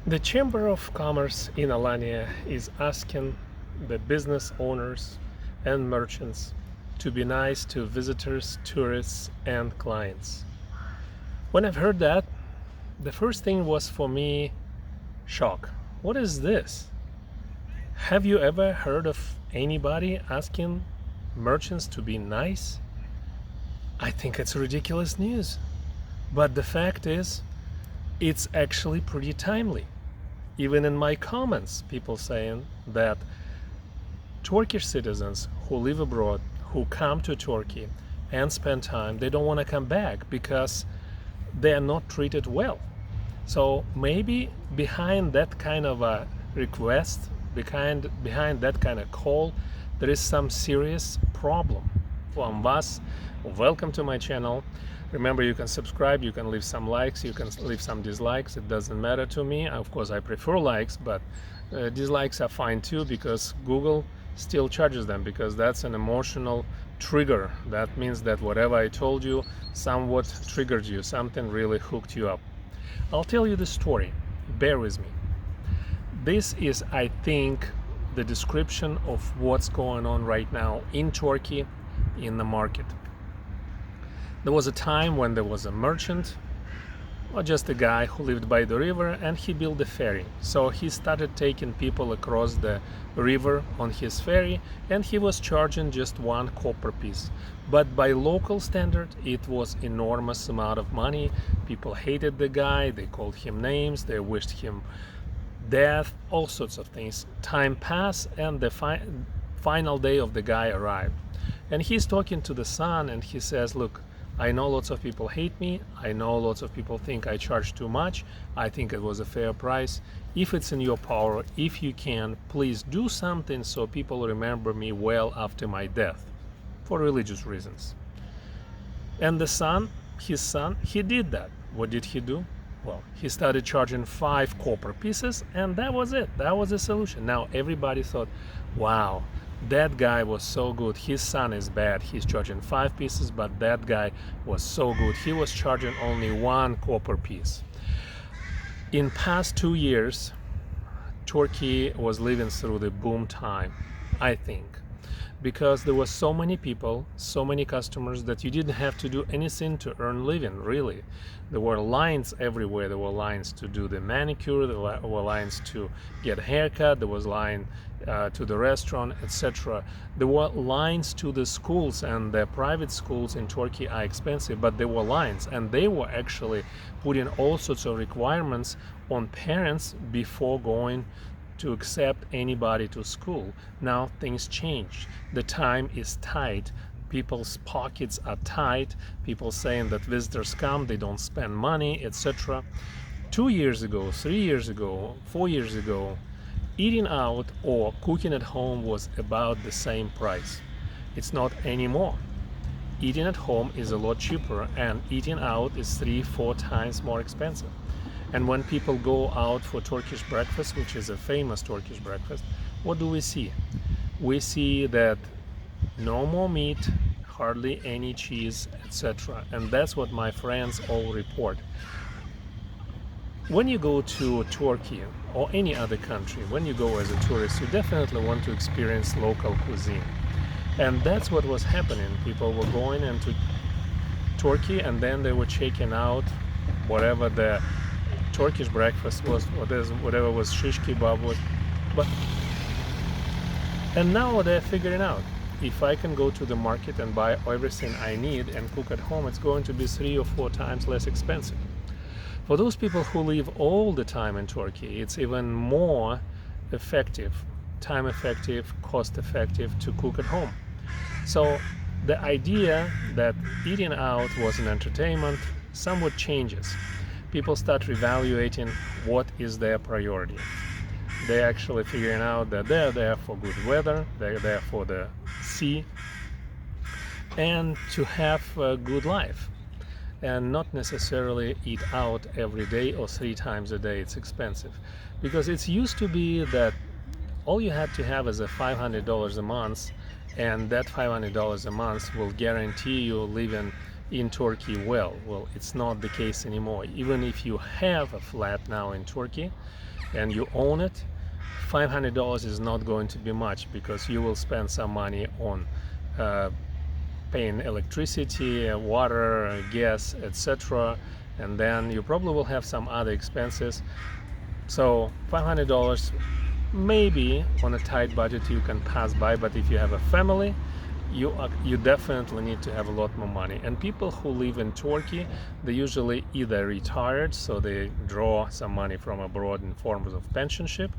The Chamber of Commerce in Alanya is asking the business owners and merchants to be nice to visitors, tourists, and clients. When I've heard that, the first thing was for me shock. What is this? Have you ever heard of anybody asking merchants to be nice? I think it's ridiculous news. But the fact is, it's actually pretty timely. Even in my comments, people saying that Turkish citizens who live abroad, who come to Turkey and spend time, they don't want to come back because they are not treated well. So maybe behind that kind of a request, behind that kind of call, there is some serious problem. From вас, welcome to my channel. Remember, you can subscribe, you can leave some likes, you can leave some dislikes. It doesn't matter to me. Of course, I prefer likes, but dislikes are fine too, because Google still charges them, because that's an emotional trigger. That means that whatever I told you somewhat triggered you, something really hooked you up. I'll tell you the story. Bear with me. This is, I think, the description of what's going on right now in Turkey in the market. There was a time when there was a merchant, or just a guy who lived by the river, and he built a ferry. So he started taking people across the river on his ferry, and he was charging just 1 copper piece. But by local standard, it was enormous amount of money. People hated the guy, they called him names, they wished him death, all sorts of things. Time passed, and the final day of the guy arrived. And he's talking to the son, and he says, look, I know lots of people hate me. I know lots of people think I charge too much. I think it was a fair price. If it's in your power, if you can, please do something so people remember me well after my death, for religious reasons. And the son, his son, he did that. What did he do? Well, he started charging 5 copper pieces, and that was it. That was the solution. Now everybody thought, wow, that guy was so good. His son is bad. He's charging 5 pieces, but that guy was so good. He was charging only 1 copper piece. In past 2 years, Turkey was living through the boom time, I think, because there were so many people, so many customers, that you didn't have to do anything to earn living, really. There were lines everywhere. There were lines to do the manicure, there were lines to get a haircut, there was line to the restaurant, etc. There were lines to the schools, and the private schools in Turkey are expensive, but there were lines, and they were actually putting all sorts of requirements on parents before going to accept anybody to school. Now things change. The time is tight. People's pockets are tight. People saying that visitors come, they don't spend money, etc. 2 years ago, 3 years ago, 4 years ago, eating out or cooking at home was about the same price. It's not anymore. Eating at home is a lot cheaper, and eating out is 3-4 times more expensive. And when people go out for Turkish breakfast, which is a famous Turkish breakfast, what do we see? We see that no more meat, hardly any cheese, etc. And that's what my friends all report. When you go to Turkey or any other country, when you go as a tourist, you definitely want to experience local cuisine. And that's what was happening. People were going into Turkey, and then they were checking out whatever the Turkish breakfast was, or whatever was shish kebab was. And now they're figuring out, if I can go to the market and buy everything I need and cook at home, it's going to be 3 or 4 times less expensive. For those people who live all the time in Turkey, it's even more effective, time effective, cost effective to cook at home. So the idea that eating out was an entertainment somewhat changes. People start reevaluating what is their priority. They're actually figuring out that they're there for good weather, they're there for the sea, and to have a good life, and not necessarily eat out every day or 3 times a day. It's expensive, because it's used to be that all you had to have is a $500 a month, and that $500 a month will guarantee you living in Turkey well. Well, it's not the case anymore. Even if you have a flat now in Turkey, and you own it, $500 is not going to be much, because you will spend some money on paying electricity, water, gas, etc., and then you probably will have some other expenses. So $500 maybe on a tight budget you can pass by, but if you have a family, you definitely need to have a lot more money. And people who live in Turkey, they usually either retired, so they draw some money from abroad in forms of pensionship,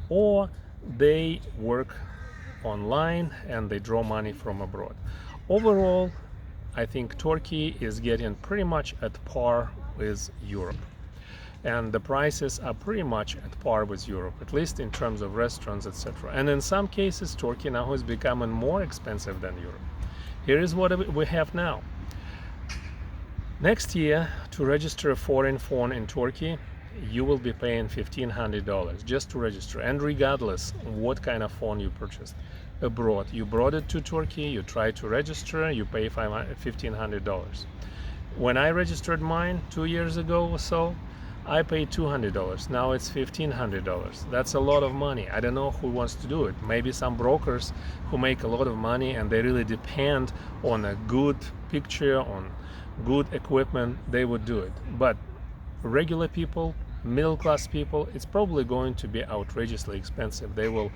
or they work online and they draw money from abroad. Overall, I think Turkey is getting pretty much at par with Europe, and the prices are pretty much at par with Europe, at least in terms of restaurants, etc. And in some cases, Turkey now is becoming more expensive than Europe. Here is what we have now. Next year, to register a foreign phone in Turkey, you will be paying $1,500 just to register, and regardless what kind of phone you purchased abroad. You brought it to Turkey, you try to register, you pay $1,500. When I registered mine 2 years ago or so, I paid $200. Now it's $1,500. That's a lot of money. I don't know who wants to do it. Maybe some brokers who make a lot of money and they really depend on a good picture, on good equipment, they would do it. But regular people, middle class people, it's probably going to be outrageously expensive. They will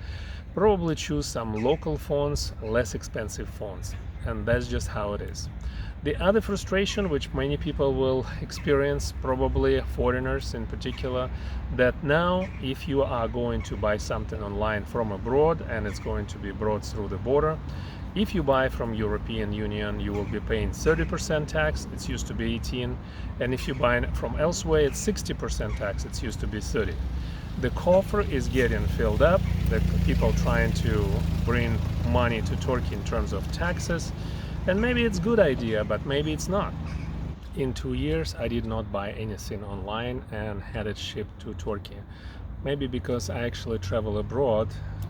probably choose some local phones, less expensive phones, and that's just how it is. The other frustration which many people will experience, probably foreigners in particular, that now if you are going to buy something online from abroad and it's going to be brought through the border, if you buy from European Union, you will be paying 30% tax. It used to be 18, and if you buy from elsewhere, it's 60% tax. It used to be 30. The coffer is getting filled up. The people trying to bring money to Turkey in terms of taxes, and maybe it's a good idea, but maybe it's not. In 2 years, I did not buy anything online and had it shipped to Turkey. Maybe because I actually travel abroad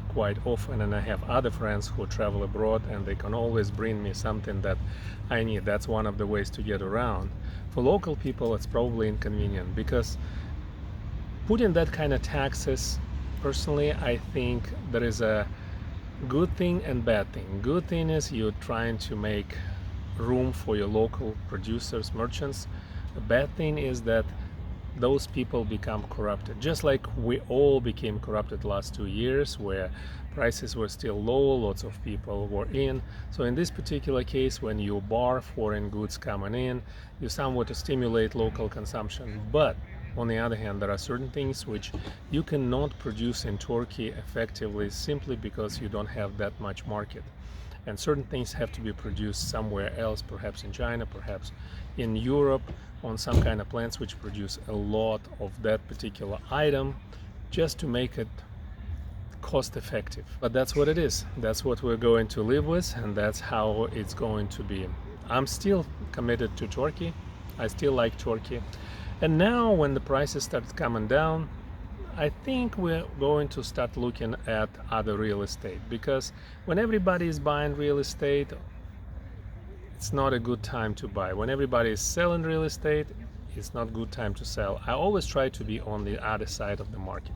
quite often, and I have other friends who travel abroad and they can always bring me something that I need. That's one of the ways to get around. For local people, it's probably inconvenient, because putting that kind of taxes, personally, I think there is a good thing and bad thing. Good thing is you're trying to make room for your local producers, merchants. The bad thing is that those people become corrupted, just like we all became corrupted last 2 years, where prices were still low, lots of people were in. So in this particular case, when you bar foreign goods coming in, you somewhat stimulate local consumption. But on the other hand, there are certain things which you cannot produce in Turkey effectively, simply because you don't have that much market. And certain things have to be produced somewhere else, perhaps in China, perhaps in Europe, on some kind of plants which produce a lot of that particular item, just to make it cost effective. But that's what it is. That's what we're going to live with, and that's how it's going to be. I'm still committed to Turkey. I still like Turkey. And now when the prices start coming down, I think we're going to start looking at other real estate, because when everybody is buying real estate, it's not a good time to buy. When everybody is selling real estate, it's not a good time to sell. I always try to be on the other side of the market.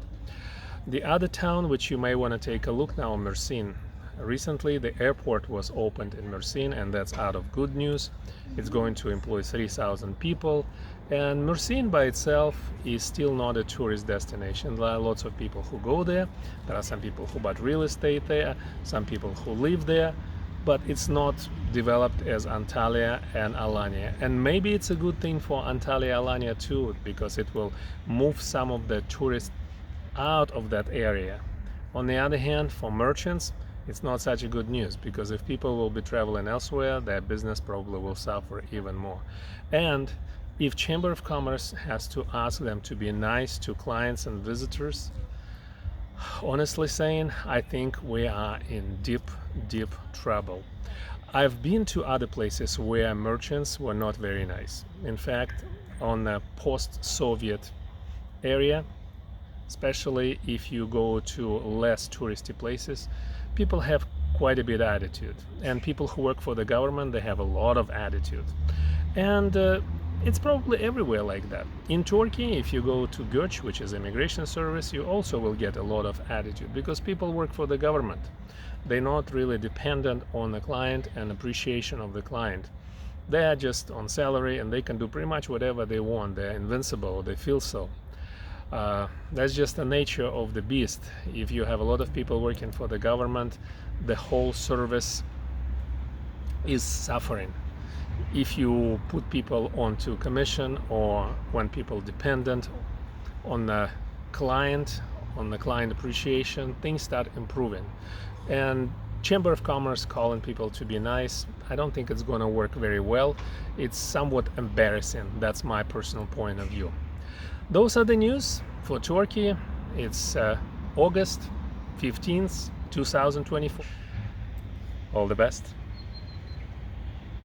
The other town which you may want to take a look now, Mersin. Recently the airport was opened in Mersin, and that's out of good news. It's going to employ 3,000 people, and Mersin by itself is still not a tourist destination. There are lots of people who go there. There are some people who bought real estate there, some people who live there, but it's not developed as Antalya and Alanya. And maybe it's a good thing for Antalya, Alanya too, because it will move some of the tourists out of that area. On the other hand, for merchants, it's not such a good news, because if people will be traveling elsewhere, their business probably will suffer even more. And if Chamber of Commerce has to ask them to be nice to clients and visitors, honestly saying, I think we are in deep, deep trouble. I've been to other places where merchants were not very nice. In fact, on the post-Soviet area, especially if you go to less touristy places, people have quite a bit of attitude. And people who work for the government, they have a lot of attitude. And It's probably everywhere like that. In Turkey, if you go to Göç, which is immigration service, you also will get a lot of attitude because people work for the government. They're not really dependent on the client and appreciation of the client. They are just on salary and they can do pretty much whatever they want. They're invincible, they feel so. That's just the nature of the beast. If you have a lot of people working for the government, the whole service is suffering. If you put people onto commission or when people dependent on the client, appreciation, things start improving. And Chamber of Commerce calling people to be nice, I don't think it's going to work very well. It's somewhat embarrassing. That's my personal point of view. Those are the news for Turkey. It's August 15th, 2024. All the best.